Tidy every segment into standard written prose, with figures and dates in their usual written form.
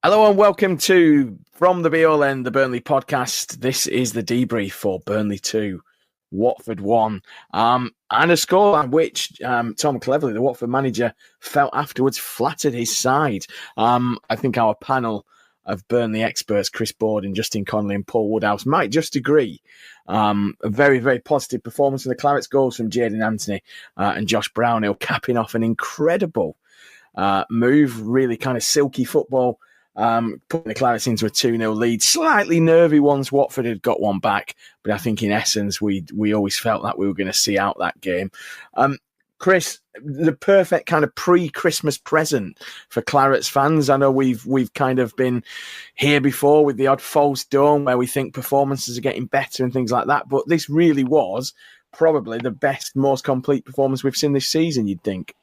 Hello and welcome to From the Be-All End, the Burnley podcast. This is the debrief for Burnley 2, Watford 1. And a scoreline which Tom Cleverley, the Watford manager, felt afterwards flattered his side. I think our panel of Burnley experts, Chris Borden, Justin Connolly and Paul Woodhouse, might just agree. A very, very positive performance from the Clarets, goals from Jadon Anthony and Josh Brownhill, capping off an incredible move, really kind of silky football. Putting the Clarets into a 2-0 lead. Slightly nervy once Watford had got one back, but I think in essence we always felt that we were going to see out that game. Chris, the perfect kind of pre-Christmas present for Clarets fans. I know we've kind of been here before with the odd false dawn where we think performances are getting better and things like that, but this really was probably the best, most complete performance we've seen this season, you'd think.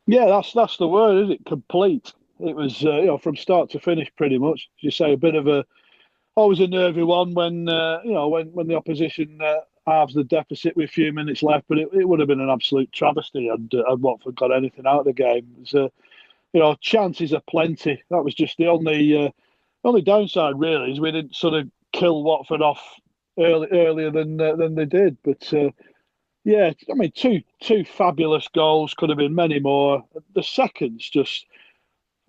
Yeah, that's the word, isn't it? Complete. It was, from start to finish, pretty much. As you say, a bit of always a nervy one when the opposition halves the deficit with a few minutes left. But it would have been an absolute travesty had Watford got anything out of the game. It was, chances are plenty. That was just the only downside, really, is we didn't sort of kill Watford off earlier than they did. But yeah, I mean, two fabulous goals. Could have been many more. The seconds just.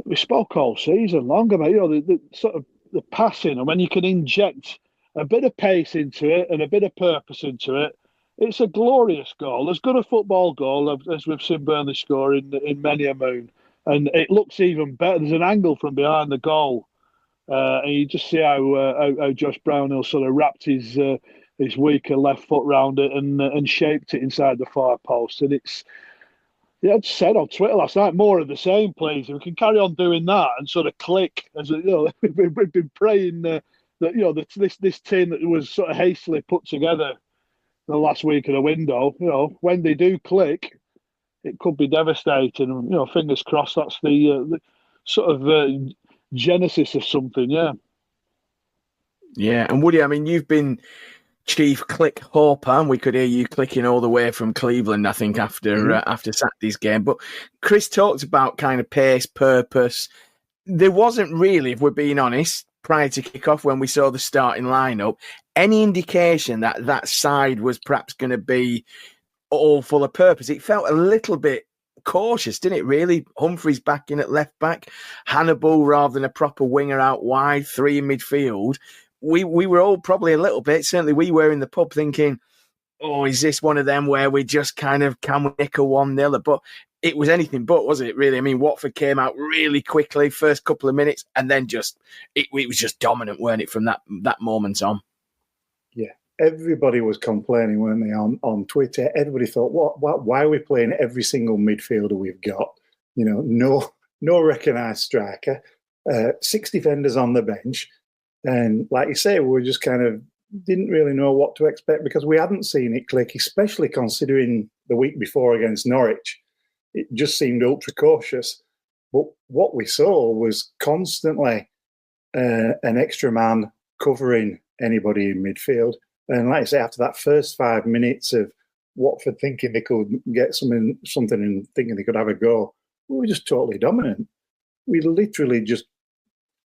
We spoke all season long about the sort of the passing, and when you can inject a bit of pace into it and a bit of purpose into it, it's a glorious goal. As good a football goal as we've seen Burnley score in many a moon, and it looks even better. There's an angle from behind the goal, and you just see how Josh Brownhill sort of wrapped his weaker left foot round it and shaped it inside the far post, and it's. Yeah, I just said on Twitter last night, more of the same, please. If we can carry on doing that and sort of click, as we've been praying that this team that was sort of hastily put together the last week of the window, when they do click, it could be devastating. Fingers crossed that's the sort of genesis of something. Yeah. Yeah, and Woody, I mean, you've been chief click hoper, and we could hear you clicking all the way from Cleveland, I think, after Saturday's game. But Chris talked about kind of pace, purpose. There wasn't really, if we're being honest, prior to kickoff when we saw the starting lineup, any indication that that side was perhaps going to be all full of purpose. It felt a little bit cautious, didn't it, really? Humphreys back in at left back, Hannibal rather than a proper winger out wide, three in midfield. We were all probably a little bit, certainly we were in the pub thinking, oh, is this one of them where we just kind of, can we nick a 1-0? But it was anything but, wasn't it, really? I mean, Watford came out really quickly, first couple of minutes, and then it was just dominant, weren't it, from that moment on? Yeah, everybody was complaining, weren't they, on Twitter? Everybody thought, why are we playing every single midfielder we've got? No recognised striker, 6 defenders on the bench. And like you say, we just kind of didn't really know what to expect because we hadn't seen it click, especially considering the week before against Norwich. It just seemed ultra cautious. But what we saw was constantly an extra man covering anybody in midfield. And like I say, after that first 5 minutes of Watford thinking they could get something and thinking they could have a go, we were just totally dominant. We literally just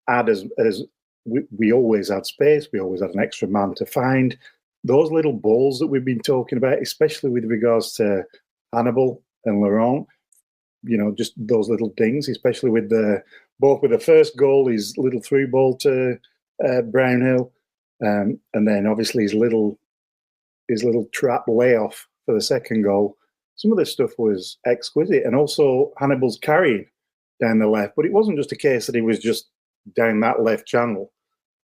had as we always had space. We always had an extra man to find. Those little balls that we've been talking about, especially with regards to Hannibal and Laurent, just those little things, especially with both with the first goal, his little through ball to Brownhill, and then obviously his little trap layoff for the second goal. Some of this stuff was exquisite, and also Hannibal's carrying down the left. But it wasn't just a case that he was just down that left channel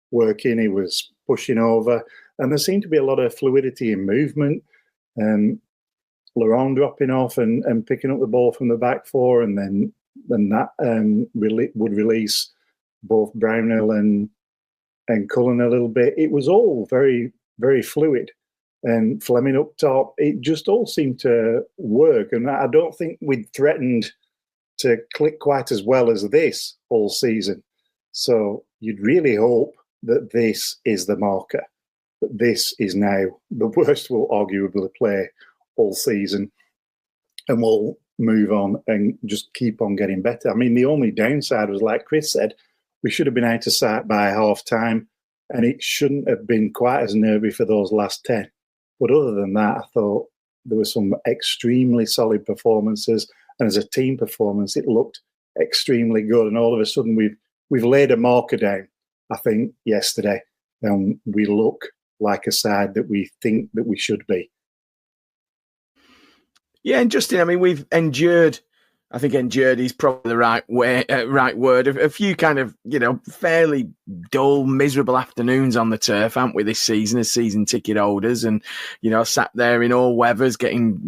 working, he was pushing over, and there seemed to be a lot of fluidity in movement. Laurent dropping off and picking up the ball from the back four, and then that would release both Brownhill and Cullen a little bit. It was all very, very fluid. And Fleming up top, it just all seemed to work. And I don't think we'd threatened to click quite as well as this all season. So you'd really hope that this is the marker, that this is now the worst we'll arguably play all season, and we'll move on and just keep on getting better. I mean, the only downside was, like Chris said, we should have been out of sight by half-time, and it shouldn't have been quite as nervy for those last 10. But other than that, I thought there were some extremely solid performances, and as a team performance, it looked extremely good. And all of a sudden, we've laid a marker down, I think, yesterday, and we look like a side that we think that we should be. Yeah, and Justin, I mean, we've endured. I think endured is probably the right word. A few kind of, fairly dull, miserable afternoons on the turf, haven't we, this season as season ticket holders, and, sat there in all weathers, getting,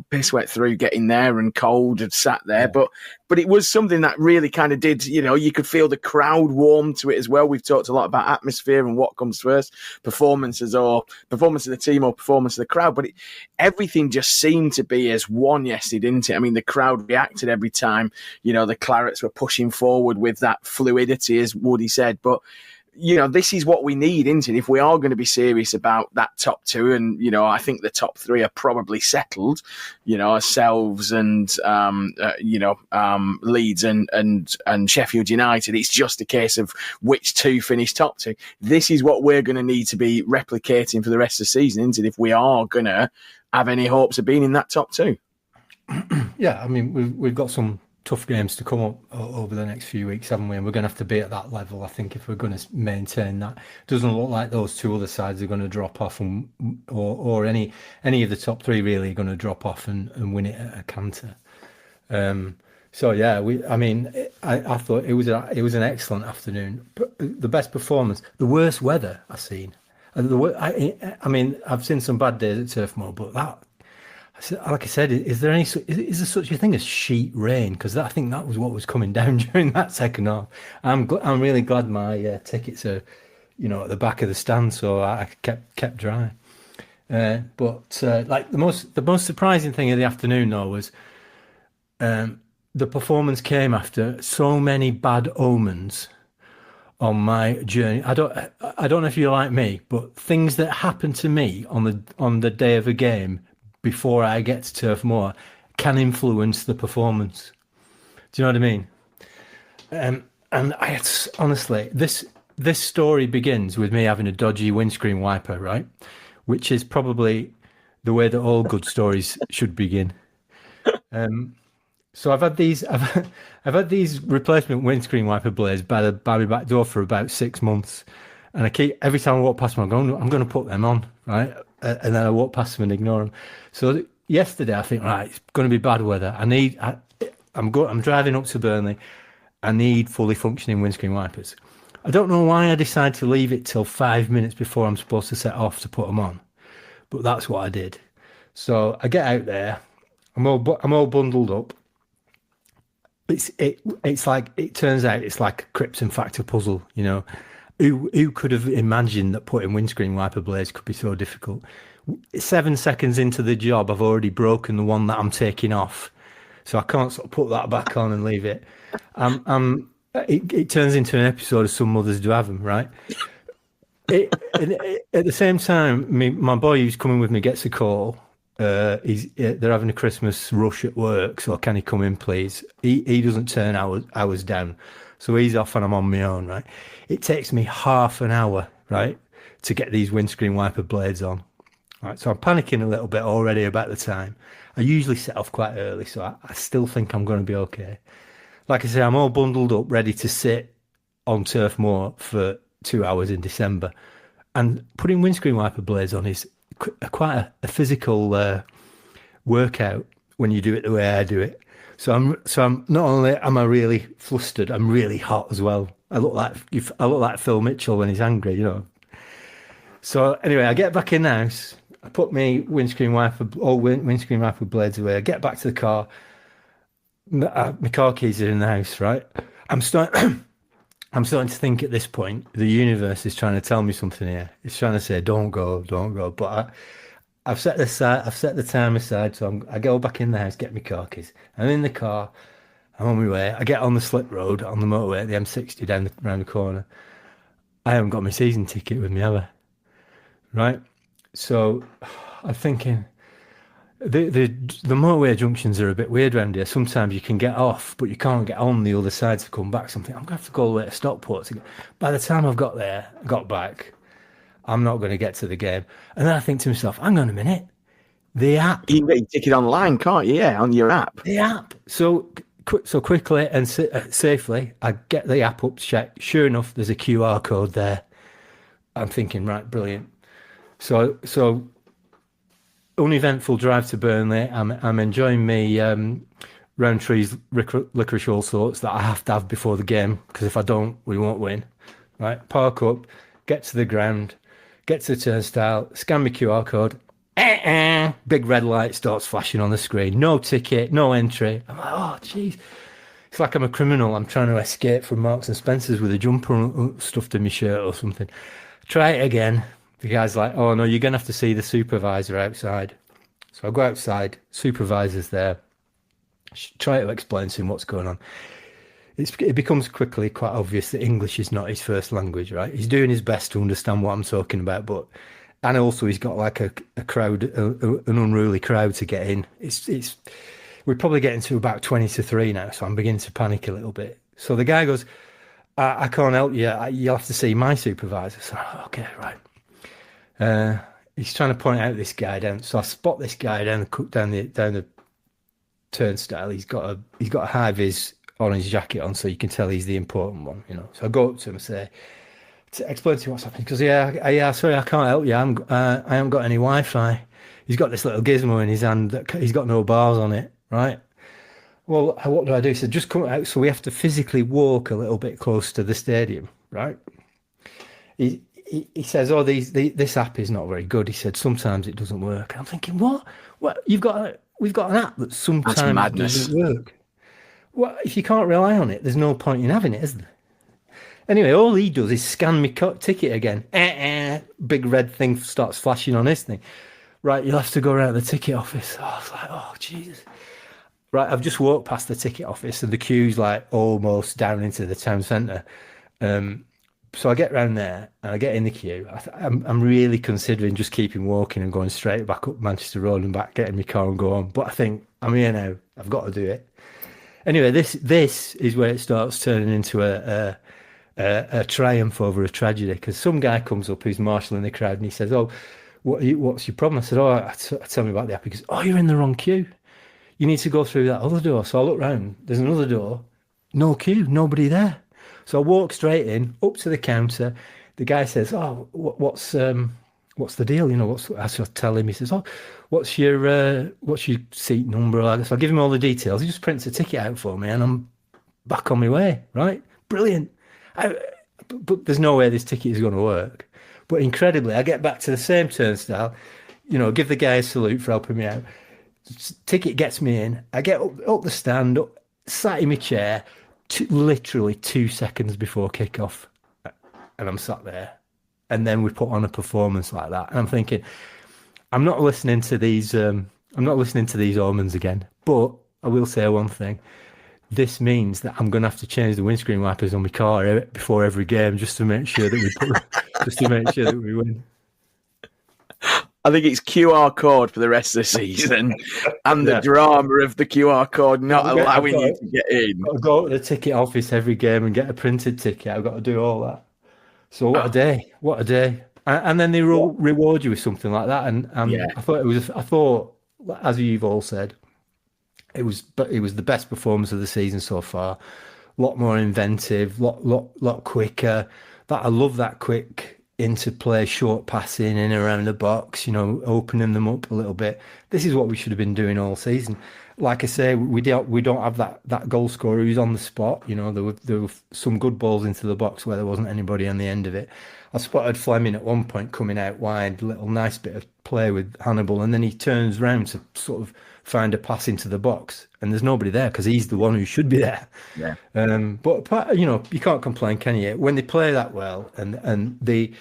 piss wet through getting there and cold and sat there. Yeah. But it was something that really kind of did, you could feel the crowd warm to it as well. We've talked a lot about atmosphere and what comes first, performance of the team or performance of the crowd. But everything just seemed to be as one yesterday, didn't it? I mean, the crowd reacted every time, the Clarets were pushing forward with that fluidity, as Woody said. But, this is what we need, isn't it? If we are going to be serious about that top two, and, I think the top three are probably settled, ourselves and, Leeds and Sheffield United. It's just a case of which two finish top two. This is what we're going to need to be replicating for the rest of the season, isn't it? If we are going to have any hopes of being in that top two. Yeah, I mean, we've got some tough games to come up over the next few weeks, haven't we? And we're going to have to be at that level, I think, if we're going to maintain that. It doesn't look like those two other sides are going to drop off, or any of the top three really are going to drop off and win it at a canter. So yeah, I thought it was an excellent afternoon. The best performance, the worst weather I've seen. I've seen some bad days at Turf Moor, but that. Like I said, is there such a thing as sheet rain? Because I think that was what was coming down during that second half. I'm really glad my tickets are, at the back of the stand, so I kept dry. But the most surprising thing of the afternoon though was the performance came after so many bad omens on my journey. I don't know if you're like me, but things that happen to me on the day of a game before I get to Turf Moor can influence the performance. Do you know what I mean? And honestly, this story begins with me having a dodgy windscreen wiper, right? Which is probably the way that all good stories should begin. So I've had these replacement windscreen wiper blades by the back door for about 6 months, and every time I walk past them, I'm going to put them on, right? And then I walk past them and ignore them. So yesterday, I think, right, it's going to be bad weather. I'm driving up to Burnley. I need fully functioning windscreen wipers. I don't know why I decided to leave it till 5 minutes before I'm supposed to set off to put them on, but that's what I did. So I get out there. I'm all bundled up. It's like, it turns out it's like a Krypton factor puzzle, Who could have imagined that putting windscreen wiper blades could be so difficult? 7 seconds into the job, I've already broken the one that I'm taking off, so I can't sort of put that back on and leave it. It turns into an episode of Some Mothers Do Have Them, right? At the same time, my boy who's coming with me gets a call. They're having a Christmas rush at work, so can he come in, please? He doesn't turn hours down, so he's off and I'm on my own, right? It takes me half an hour, right, to get these windscreen wiper blades on. Right, so I'm panicking a little bit already about the time. I usually set off quite early, so I still think I'm going to be okay. Like I say, I'm all bundled up, ready to sit on Turf Moor for 2 hours in December. And putting windscreen wiper blades on is quite a physical workout when you do it the way I do it. So I'm not only am I really flustered, I'm really hot as well. I look like Phil Mitchell when he's angry, So anyway, I get back in the house. I put my windscreen wiper blades away. I get back to the car. My car keys are in the house, right? I'm I'm starting to think at this point, the universe is trying to tell me something here. It's trying to say, don't go, don't go. But I've set the time aside, so I go back in the house, get my car keys. I'm in the car, I'm on my way. I get on the slip road on the motorway, the M60 around the corner. I haven't got my season ticket with me, have I? Right? So I'm thinking, the motorway junctions are a bit weird around here. Sometimes you can get off, but you can't get on the other side to come back. Something I'm gonna have to go all the way to Stockport. By the time I've got back, I'm not going to get to the game. And then I think to myself, hang on a minute, the app. You can get your ticket online, can't you? Yeah, on your app. The app. So quickly and safely, I get the app up to check. Sure enough, there's a QR code there. I'm thinking, right, brilliant. So uneventful drive to Burnley. I'm enjoying me Rowntree's licorice all sorts that I have to have before the game, because if I don't, we won't win. Right, park up, get to the ground, get to the turnstile, scan my QR code. Big red light starts flashing on the screen. No ticket, no entry. I'm like, oh, jeez. It's like I'm a criminal. I'm trying to escape from Marks and Spencer's with a jumper stuffed in my shirt or something. Try it again. The guy's like, oh, no, you're going to have to see the supervisor outside. So I go outside. Supervisor's there. Try to explain to him what's going on. It becomes quickly quite obvious that English is not his first language, right? He's doing his best to understand what I'm talking about, and also he's got like a crowd, an unruly crowd to get in. We're probably getting to about 20 to 3 now, so I'm beginning to panic a little bit. So the guy goes, I can't help you. You'll have to see my supervisor. So, okay, right. He's trying to point out this guy down. So I spot this guy down the turnstile. He's got a high vis orange jacket on, so you can tell he's the important one, you know. So I go up to him and say, to explain to him what's happening. Because yeah, sorry, I can't help you. I haven't got any Wi-Fi. He's got this little gizmo in his hand that he's got no bars on it, right? Well, what do I do? He said, just come out. So we have to physically walk a little bit close to the stadium, right? He says, oh, this app is not very good. He said, sometimes it doesn't work. I'm thinking, what? We've got an app that sometimes doesn't work. Well, if you can't rely on it, there's no point in having it, is there? Anyway, all he does is scan my ticket again. Big red thing starts flashing on his thing. Right, you'll have to go around the ticket office. Oh, I was like, oh, Jesus. Right, I've just walked past the ticket office and the queue's like almost down into the town centre. So I get round there and I get in the queue. I'm really considering just keeping walking and going straight back up Manchester Road and back, getting my car and go on. But I think, I'm here now. I've got to do it. Anyway, this is where it starts turning into a triumph over a tragedy, because some guy comes up who's marshalling the crowd and he says, oh, what's your problem? I said, oh, tell me about the app. He goes, oh, you're in the wrong queue. You need to go through that other door. So I look round. There's another door. No queue. Nobody there. So I walk straight in, up to the counter. The guy says, oh, what's the deal? You know, I sort of tell him. He says, oh, what's your seat number? So I give him all the details. He just prints a ticket out for me and I'm back on my way, right? Brilliant. But there's no way this ticket is going to work. But incredibly, I get back to the same turnstile, you know, give the guy a salute for helping me out. Ticket gets me in. I get up the stand, sat in my chair, literally 2 seconds before kickoff, and I'm sat there. And then we put on a performance like that, and I'm thinking, I'm not listening to these omens again. But I will say one thing: this means that I'm going to have to change the windscreen wipers on my car before every game, just to make sure that we win. I think it's QR code for the rest of the season, and the drama of the QR code not allowing you to get in. I've got to go to the ticket office every game and get a printed ticket. I've got to do all that. So what a day! What a day! And then they reward you with something like that. And I thought, as you've all said, it was the best performance of the season so far. A lot more inventive, lot quicker. I love that quick interplay, short passing in and around the box, you know, opening them up a little bit. This is what we should have been doing all season. like I say, we don't have that goal scorer who's on the spot. You know, there were some good balls into the box where there wasn't anybody on the end of it. I spotted Fleming at one point coming out wide, little nice bit of play with Hannibal, and then he turns round to sort of find a pass into the box, and there's nobody there because he's the one who should be there. Yeah. But you know, you can't complain, can you? When they play that well, and they.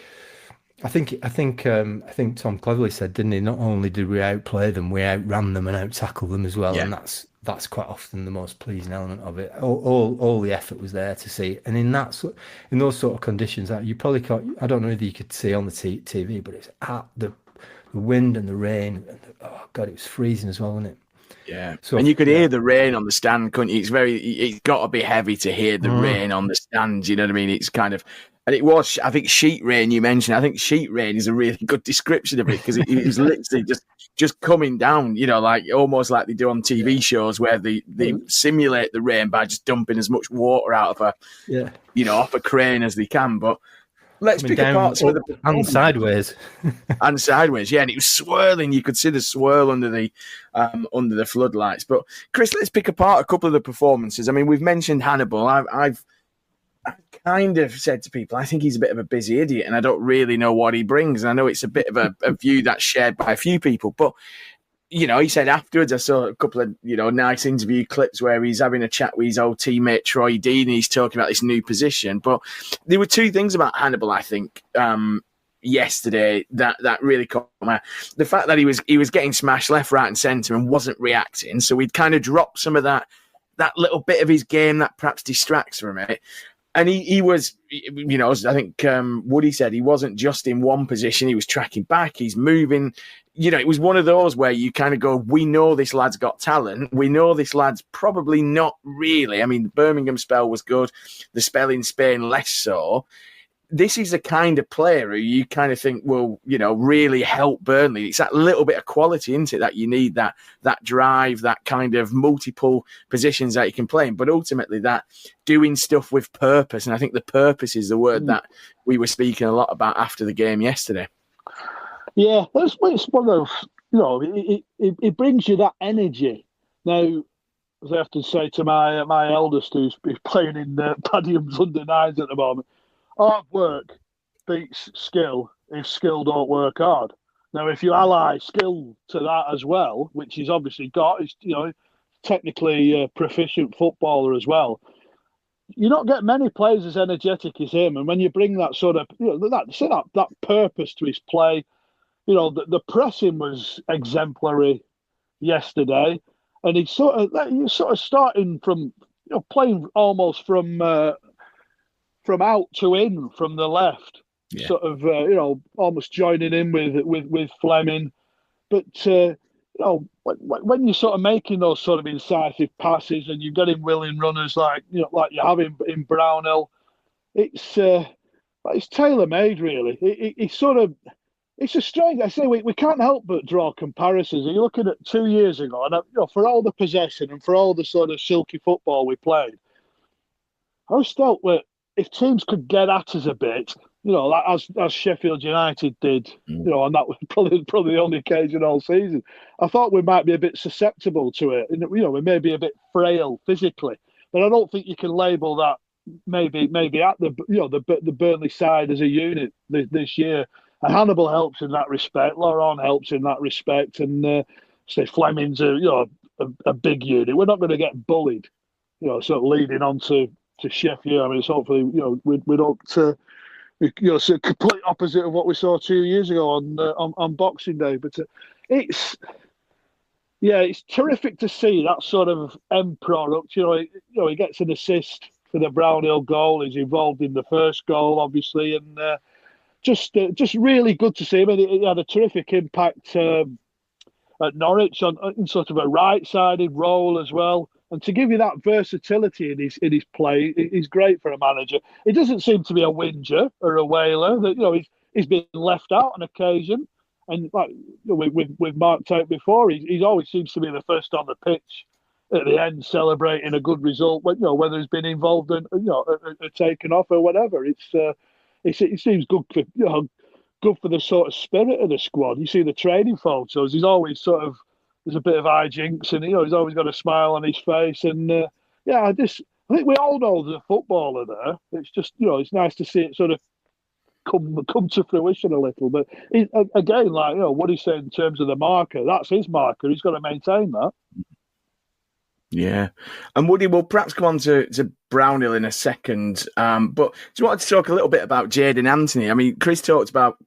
I think Tom Cleverley said, didn't he? Not only did we outplay them, we outran them and out-tackled them as well, and that's quite often the most pleasing element of it. All the effort was there to see, and in those sort of conditions, that you probably can't. I don't know whether you could see on the TV, but it's at the wind and the rain. And oh God, it was freezing as well, wasn't it? Yeah, so, and you could hear the rain on the stand, couldn't you? It's got to be heavy to hear the rain on the stand. You know what I mean? It's kind of. And it was, I think, sheet rain you mentioned. I think sheet rain is a really good description of it because it was literally just coming down, you know, like almost like they do on TV shows where they simulate the rain by just dumping as much water out of off a crane as they can. But let's pick apart some of the... And sideways. And sideways, yeah. And it was swirling. You could see the swirl under the floodlights. But, Chris, let's pick apart a couple of the performances. I mean, we've mentioned Hannibal. I've kind of said to people, I think he's a bit of a busy idiot and I don't really know what he brings. And I know it's a bit of a view that's shared by a few people, but, you know, he said afterwards, I saw a couple of, you know, nice interview clips where he's having a chat with his old teammate, Troy Dean, and he's talking about this new position. But there were two things about Hannibal, I think, yesterday that really caught my eye. The fact that he was getting smashed left, right and centre and wasn't reacting. So we'd kind of dropped some of that little bit of his game that perhaps distracts from it. And he was, you know, I think Woody said he wasn't just in one position. He was tracking back. He's moving. You know, it was one of those where you kind of go, we know this lad's got talent. We know this lad's probably not really. I mean, the Birmingham spell was good. The spell in Spain, less so. This is the kind of player who you kind of think will, you know, really help Burnley. It's that little bit of quality, isn't it, that you need, that drive, that kind of multiple positions that you can play in. But ultimately that doing stuff with purpose. And I think the purpose is the word that we were speaking a lot about after the game yesterday. Yeah, it's one of, you know, it brings you that energy. Now, as I have to say to my eldest who's playing in Padihams under-9s at the moment, hard work beats skill if skill don't work hard. Now, if you ally skill to that as well, which he's obviously got, he's, you know, technically a proficient footballer as well. You don't get many players as energetic as him, and when you bring that sort of, you know, that purpose to his play, you know, the pressing was exemplary yesterday, and he's sort of starting from, you know, playing almost from out to in from the left, sort of, you know, almost joining in with Fleming. But, you know, when you're sort of making those sort of incisive passes and you're getting willing runners like you have in Brownhill, it's tailor-made, really. It's a strange. I say we can't help but draw comparisons. You're looking at 2 years ago, and, you know, for all the possession and for all the sort of silky football we played, I was thought that if teams could get at us a bit, you know, as Sheffield United did, you know, and that was probably the only occasion all season, I thought we might be a bit susceptible to it. And, you know, we may be a bit frail physically, but I don't think you can label that maybe at the, you know, the Burnley side as a unit this year. And Hannibal helps in that respect. Laurent helps in that respect, and say Fleming's a big unit. We're not going to get bullied, you know, sort of leading on to Sheffield. I mean, it's hopefully, you know, we don't, you know, it's a complete opposite of what we saw 2 years ago on Boxing Day. But it's terrific to see that sort of end product. You know, he gets an assist for the Brownhill goal. He's involved in the first goal, obviously, and just really good to see him. And he had a terrific impact at Norwich in sort of a right-sided role as well. And to give you that versatility in his play is great for a manager. He doesn't seem to be a whinger or a wailer. That, you know, he's been left out on occasion, and like we've marked out before, he always seems to be the first on the pitch at the end, celebrating a good result. You know, whether he's been involved in, you know, taken off or whatever. It seems good for, you know, good for the sort of spirit of the squad. You see the training photos; he's always sort of there's a bit of hijinks, and he's always got a smile on his face. And I think we all know there's a footballer there. It's just it's nice to see it sort of come to fruition a little. But again, like what he said in terms of the marker, that's his marker. He's got to maintain that. Yeah. And Woody, we'll perhaps come on to Brownhill in a second. But do you want to talk a little bit about Jadon Anthony? I mean, Chris talked about,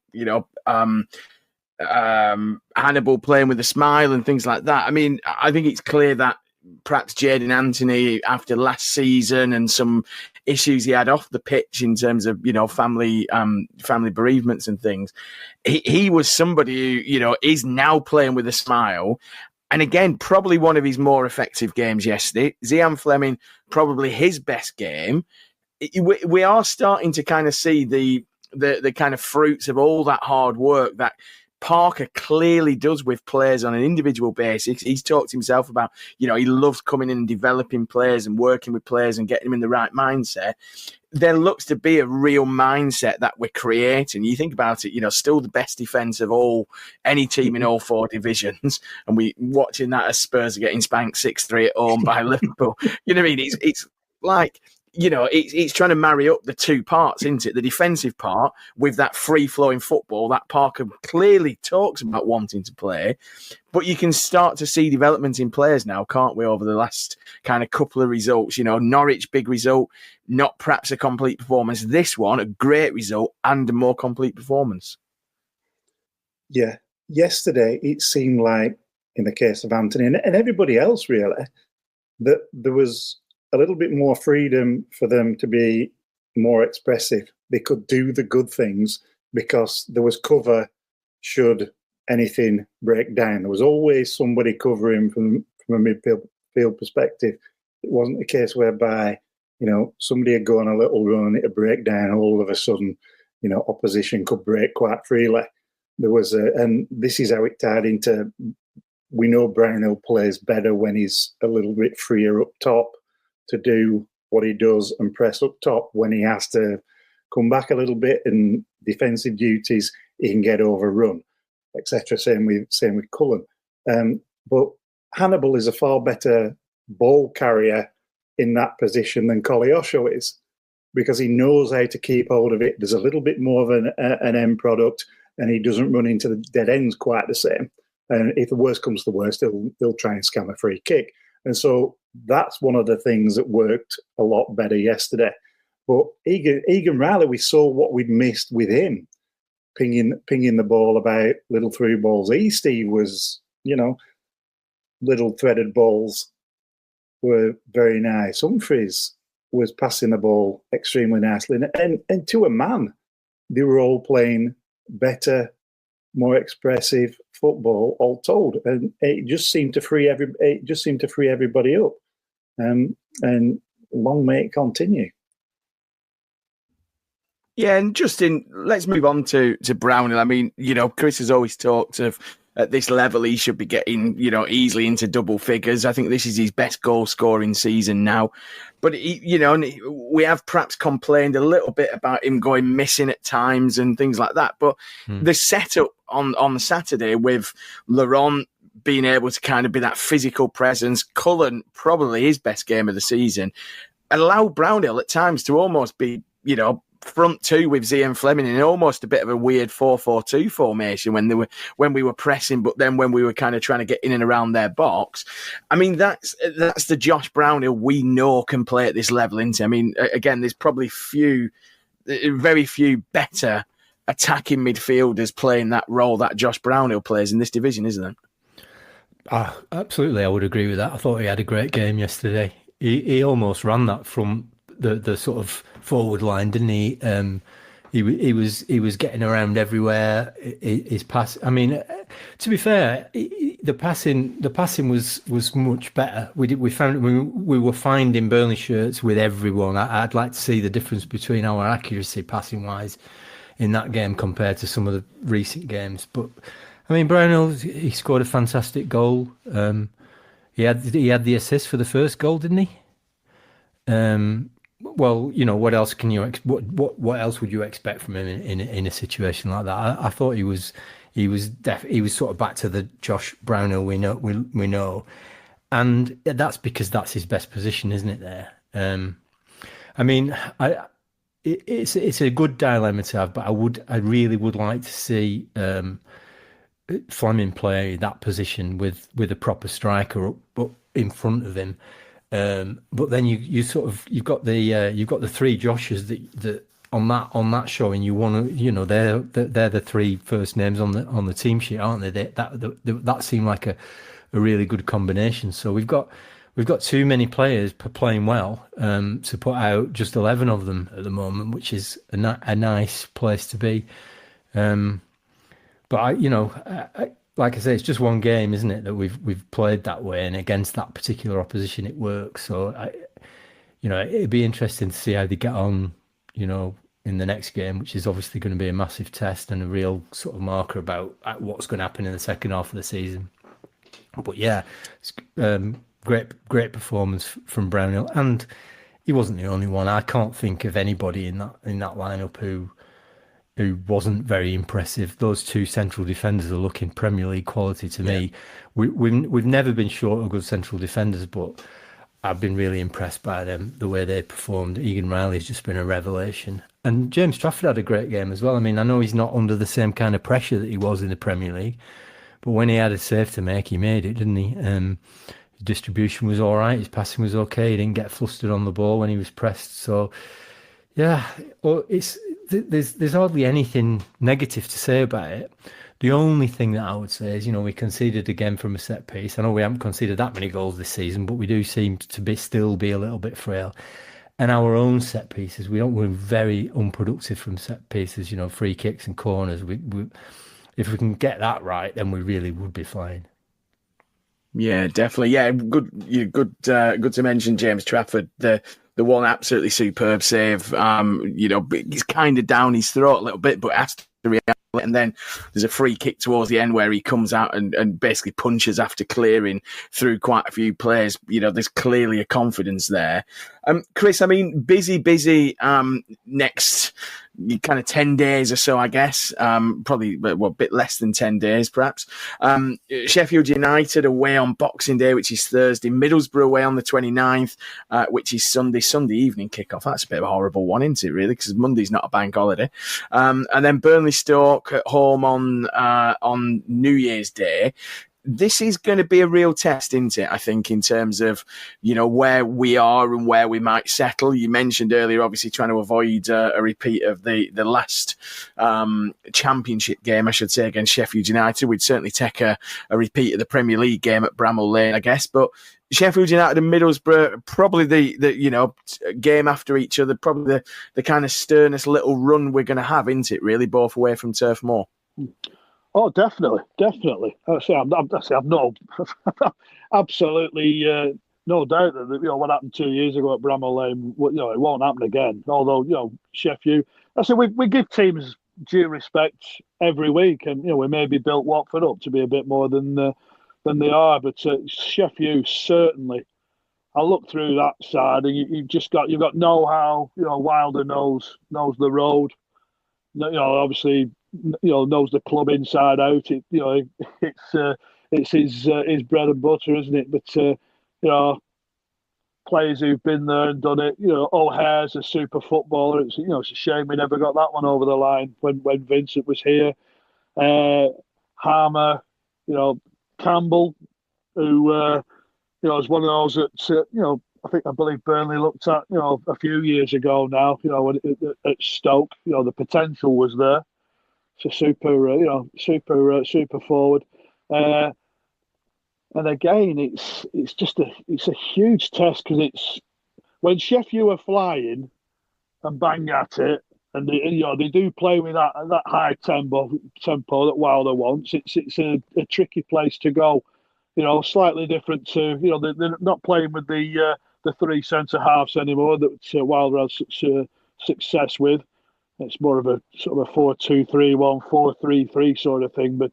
Hannibal playing with a smile and things like that. I mean, I think it's clear that perhaps Jadon Anthony, after last season and some issues he had off the pitch in terms of, family bereavements and things, he was somebody who, is now playing with a smile. And again, probably one of his more effective games yesterday. Zian Fleming, probably his best game. We are starting to kind of see the kind of fruits of all that hard work that Parker clearly does with players on an individual basis. He's talked himself about, he loves coming in and developing players and working with players and getting them in the right mindset. There looks to be a real mindset that we're creating. You think about it, still the best defence of any team in all four divisions. And we watching that as Spurs are getting spanked 6-3 at home by Liverpool. You know what I mean? It's like, it's trying to marry up the two parts, isn't it? The defensive part with that free-flowing football that Parker clearly talks about wanting to play. But you can start to see development in players now, can't we, over the last kind of couple of results? Norwich, big result, not perhaps a complete performance. This one, a great result and a more complete performance. Yeah. Yesterday, it seemed like, in the case of Anthony and everybody else, really, that there was a little bit more freedom for them to be more expressive. They could do the good things because there was cover should anything break down. There was always somebody covering from a midfield perspective. It wasn't a case whereby, somebody would go on a little run and it would break down, and all of a sudden, opposition could break quite freely. There was and this is how it tied into, we know Brownhill plays better when he's a little bit freer up top to do what he does and press up top. When he has to come back a little bit in defensive duties, he can get overrun, etc. Same with Cullen. But Hannibal is a far better ball carrier in that position than Koleosho is, because he knows how to keep hold of it. There's a little bit more of an end product, and he doesn't run into the dead ends quite the same. And if the worst comes to the worst, they'll try and scam a free kick. And so that's one of the things that worked a lot better yesterday. But Egan Riley, we saw what we'd missed with him, pinging the ball about, little through balls. Steve was, little threaded balls were very nice. Humphreys was passing the ball extremely nicely. And to a man, they were all playing better, more expressive football, all told, and it just seemed to free everybody up, and long may it continue. Yeah, and Justin, let's move on to Brownhill. I mean, Chris has always talked of at this level he should be getting, easily into double figures. I think this is his best goal scoring season now. But, we have perhaps complained a little bit about him going missing at times and things like that. But the setup on Saturday with Laurent being able to kind of be that physical presence, Cullen, probably his best game of the season, allowed Brownhill at times to almost be, front two with Zian Fleming in almost a bit of a weird 4-4-2 formation when we were pressing, but then when we were kind of trying to get in and around their box. I mean, that's the Josh Brownhill we know can play at this level, isn't it? I mean, again, there's probably very few better attacking midfielders playing that role that Josh Brownhill plays in this division, isn't there? Absolutely, I would agree with that. I thought he had a great game yesterday. He almost ran that from the sort of forward line, didn't he? He was getting around everywhere. His pass. I mean, to be fair, the passing was much better. We were finding Burnley shirts with everyone. I'd like to see the difference between our accuracy passing wise in that game compared to some of the recent games. But I mean, Brownhill, he scored a fantastic goal. He had the assist for the first goal, didn't he? Well, what else can you what else would you expect from him in a situation like that? I thought he was He was sort of back to the Josh Brownhill we know, and that's because that's his best position, isn't it? There, I mean, it's a good dilemma to have, but I really would like to see Fleming play that position with a proper striker up in front of him. But then you've got the three Joshes that on that showing you want to, they're the three first names on the team sheet, aren't they? That seemed like a really good combination. So we've got too many players playing well to put out just 11 of them at the moment, which is a nice place to be. But like I say, it's just one game, isn't it, that we've played that way, and against that particular opposition, it works. So it'd be interesting to see how they get on, in the next game, which is obviously going to be a massive test and a real sort of marker about what's going to happen in the second half of the season. But yeah, it's, great performance from Brownhill, and he wasn't the only one. I can't think of anybody in that lineup who wasn't very impressive. Those two central defenders are looking Premier League quality to me. We've never been short of good central defenders, but I've been really impressed by them, the way they performed. Egan Riley's just been a revelation. And James Trafford had a great game as well. I mean, I know he's not under the same kind of pressure that he was in the Premier League, but when he had a save to make, he made it, didn't he? His distribution was all right. His passing was okay. He didn't get flustered on the ball when he was pressed. So, yeah, there's hardly anything negative to say about it. The only thing that I would say is, we conceded again from a set piece. I know we haven't conceded that many goals this season, but we do seem to still be a little bit frail. And our own set pieces, we're very unproductive from set pieces, free kicks and corners. If we can get that right, then we really would be fine. Yeah, definitely. Yeah, good to mention James Trafford. The one absolutely superb save. He's kind of down his throat a little bit, but has to react. And then there's a free kick towards the end where he comes out and basically punches after clearing through quite a few players. There's clearly a confidence there. Chris, I mean, busy next kind of 10 days or so, I guess. Probably a bit less than 10 days, perhaps. Sheffield United away on Boxing Day, which is Thursday. Middlesbrough away on the 29th, which is Sunday evening kickoff. That's a bit of a horrible one, isn't it, really? Because Monday's not a bank holiday. And then Burnley Stoke at home on New Year's Day. This is going to be a real test, isn't it? I think in terms of, where we are and where we might settle. You mentioned earlier, obviously trying to avoid a repeat of the last championship game, I should say, against Sheffield United. We'd certainly take a repeat of the Premier League game at Bramall Lane, I guess. But Sheffield United and Middlesbrough, probably the game after each other, probably the kind of sternest little run we're going to have, isn't it? Really, both away from Turf Moor. Oh, definitely. I've no, absolutely no doubt that what happened 2 years ago at Bramall Lane, it won't happen again. Although Sheffield, we give teams due respect every week, and we maybe built Watford up to be a bit more than they are, but Sheffield certainly. I look through that side, and you've got know-how. Wilder knows the road. Obviously. Knows the club inside out. It's his bread and butter, isn't it? But players who've been there and done it. O'Hare's a super footballer. It's a shame we never got that one over the line when Vincent was here. Harmer, Campbell, who is one of those that I believe Burnley looked at a few years ago now. At Stoke, the potential was there. It's a super forward, and again, it's a huge test because it's when Sheffield are flying and bang at it, and they do play with that high tempo that Wilder wants. It's a tricky place to go, slightly different to they're not playing with the three centre halves anymore that Wilder has such success with. It's more of a sort of a 4-2-3-1, 4-3-3 sort of thing. But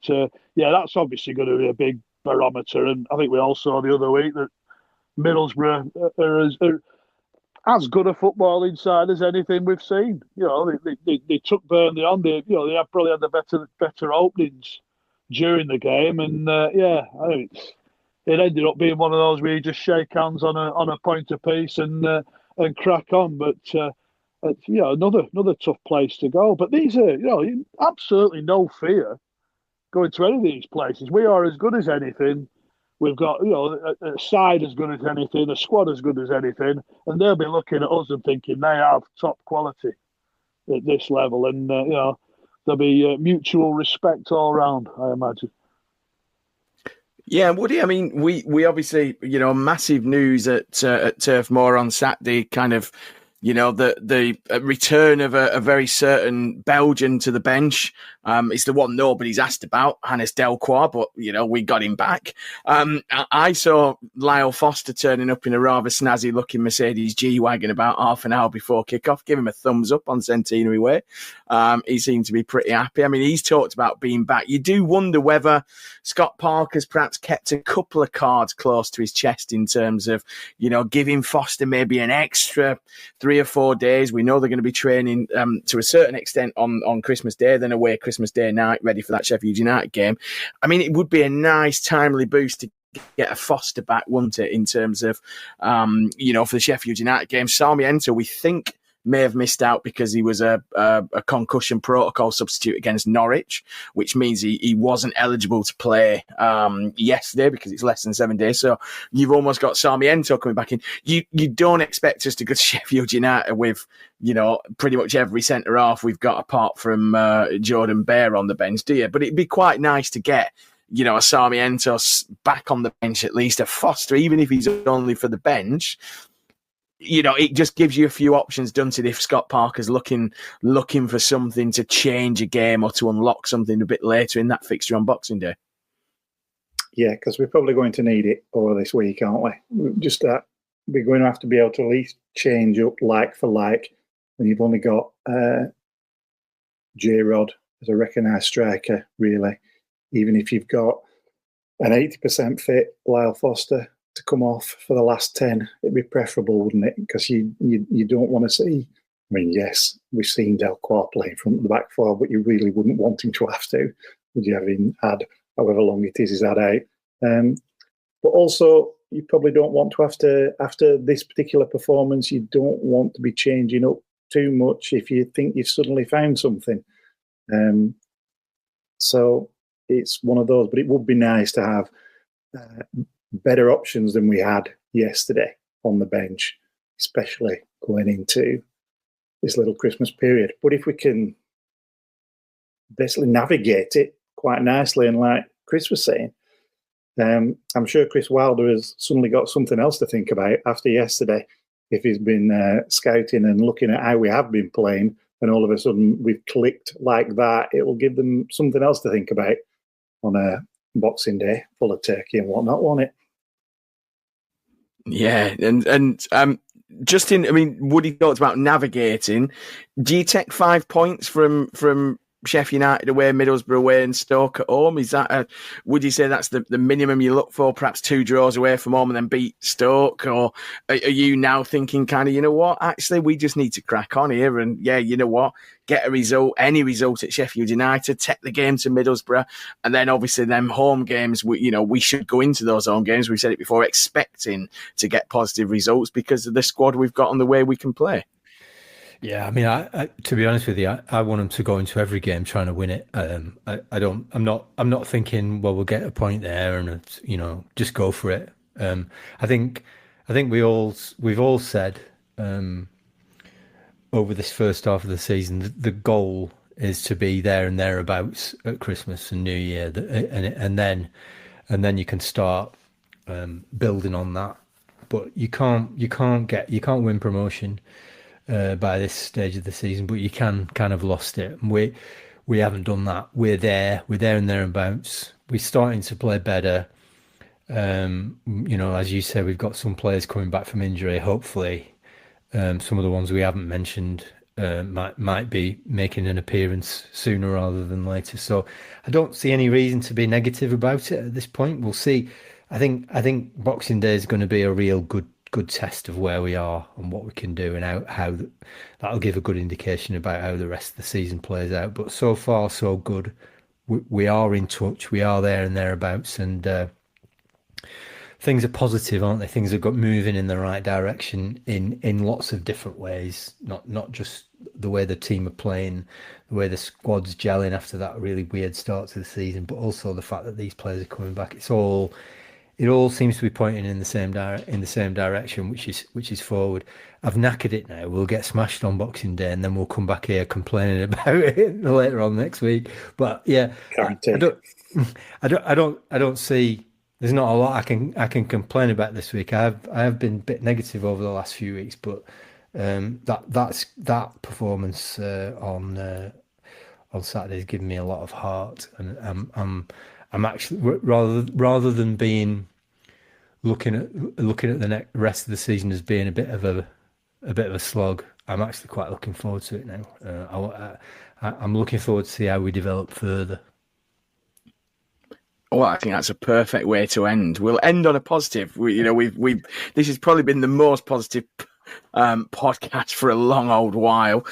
that's obviously going to be a big barometer. And I think we all saw the other week that Middlesbrough are as good a footballing side as anything we've seen. They took Burnley on. They probably had the better openings during the game, and I think it ended up being one of those where you just shake hands on a point apiece and crack on. But it's, another tough place to go. But these are absolutely no fear going to any of these places. We are as good as anything. We've got a side as good as anything, a squad as good as anything, and they'll be looking at us and thinking they have top quality at this level, and there'll be mutual respect all round, I imagine. Yeah, Woody. I mean, we obviously, massive news at Turf Moor on Saturday. Kind of, the return of a very certain Belgian to the bench. It's the one nobody's asked about, Hannes Delcroix, but we got him back. I saw Lyle Foster turning up in a rather snazzy looking Mercedes G-Wagon about half an hour before kickoff. Give him a thumbs up on Centenary Way. He seemed to be pretty happy. I mean, he's talked about being back. You do wonder whether Scott Parker's perhaps kept a couple of cards close to his chest in terms of, giving Foster maybe an extra 3 or 4 days. We know they're going to be training to a certain extent on Christmas Day, then away Christmas Day night, ready for that Sheffield United game. I mean, it would be a nice, timely boost to get a Foster back, wouldn't it, in terms of, for the Sheffield United game. Sarmiento, we think, may have missed out because he was a concussion protocol substitute against Norwich, which means he wasn't eligible to play yesterday because it's less than 7 days. So you've almost got Sarmiento coming back in. You don't expect us to go to Sheffield United with, pretty much every centre-half we've got apart from Jordan Bear on the bench, do you? But it'd be quite nice to get, a Sarmiento back on the bench, at least a Foster, even if he's only for the bench. It just gives you a few options, doesn't it, if Scott Parker's looking for something to change a game or to unlock something a bit later in that fixture on Boxing Day. Yeah, because we're probably going to need it over this week, aren't we? Just that we're going to have to be able to at least change up like for like when you've only got J-Rod as a recognised striker, really. Even if you've got an 80% fit Lyle Foster to come off for the last 10, it'd be preferable, wouldn't it? Because you don't want to see. I mean, yes, we've seen Delcroix play in front of the back four, but you really wouldn't want him to have to, would you, having had however long it is he's had out. But also, you probably don't want to have to, after this particular performance, you don't want to be changing up too much if you think you've suddenly found something. So it's one of those, but it would be nice to have better options than we had yesterday on the bench, especially going into this little Christmas period. But if we can basically navigate it quite nicely, and like Chris was saying, I'm sure Chris Wilder has suddenly got something else to think about after yesterday. If he's been scouting and looking at how we have been playing, and all of a sudden we've clicked like that, it will give them something else to think about on a Boxing Day full of turkey and whatnot, won't it? Yeah, and Justin, I mean, Woody talked about navigating. Do you take 5 points from Sheffield United away, Middlesbrough away, and Stoke at home? Is that would you say that's the minimum you look for? Perhaps 2 draws away from home and then beat Stoke, or are you now thinking kind of, actually we just need to crack on here and get a result, any result at Sheffield United, take the game to Middlesbrough, and then obviously them home games. We should go into those home games. We've said it before, expecting to get positive results because of the squad we've got and the way we can play. Yeah, I mean, I to be honest with you, I want them to go into every game trying to win it. I'm not thinking, well, we'll get a point there and just go for it. I think we've all said over this first half of the season the goal is to be there and thereabouts at Christmas and New Year, and then you can start building on that. But you can't win promotion by this stage of the season, but you can kind of lost it. And we haven't done that. We're there and thereabouts. We're starting to play better. As you say, we've got some players coming back from injury. Hopefully, some of the ones we haven't mentioned might be making an appearance sooner rather than later. So I don't see any reason to be negative about it at this point. We'll see. I think Boxing Day is going to be a real good test of where we are and what we can do, and how that'll give a good indication about how the rest of the season plays out. But so far, so good. we are in touch. We are there and thereabouts, and things are positive, aren't they? Things have got moving in the right direction in lots of different ways. Not just the way the team are playing, the way the squad's gelling after that really weird start to the season, but also the fact that these players are coming back. It all seems to be pointing in the same direction, which is forward. I've knackered it now. We'll get smashed on Boxing Day, and then we'll come back here complaining about it later on next week. But yeah, I don't see. There's not a lot I can complain about this week. I have been a bit negative over the last few weeks, but that performance on Saturday has given me a lot of heart, and I'm actually rather than being looking at the rest of the season as being a bit of a slog. I'm actually quite looking forward to it now. I'm looking forward to see how we develop further. Well, I think that's a perfect way to end. We'll end on a positive. This has probably been the most positive podcast for a long old while.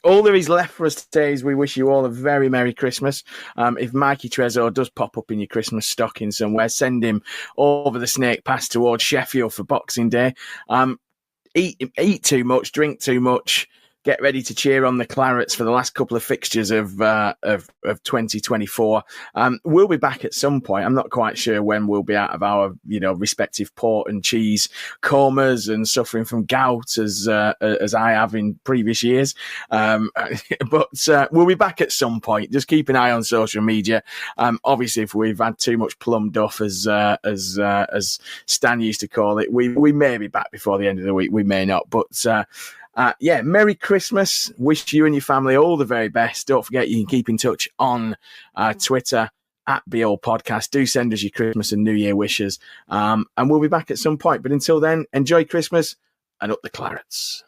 All there is left for us today is we wish you all a very Merry Christmas. If Mikey Trezor does pop up in your Christmas stocking somewhere, send him over the snake pass towards Sheffield for Boxing Day. Eat too much, drink too much. Get ready to cheer on the Clarets for the last couple of fixtures of 2024. We'll be back at some point. I'm not quite sure when we'll be out of our, respective port and cheese comas and suffering from gout as I have in previous years. But we'll be back at some point. Just keep an eye on social media. Obviously, if we've had too much plum duff, as Stan used to call it, we may be back before the end of the week. We may not, but. Merry Christmas. Wish you and your family all the very best. Don't forget you can keep in touch on Twitter @BeAllPodcast. Do send us your Christmas and New Year wishes. And we'll be back at some point. But until then, enjoy Christmas and up the Clarets.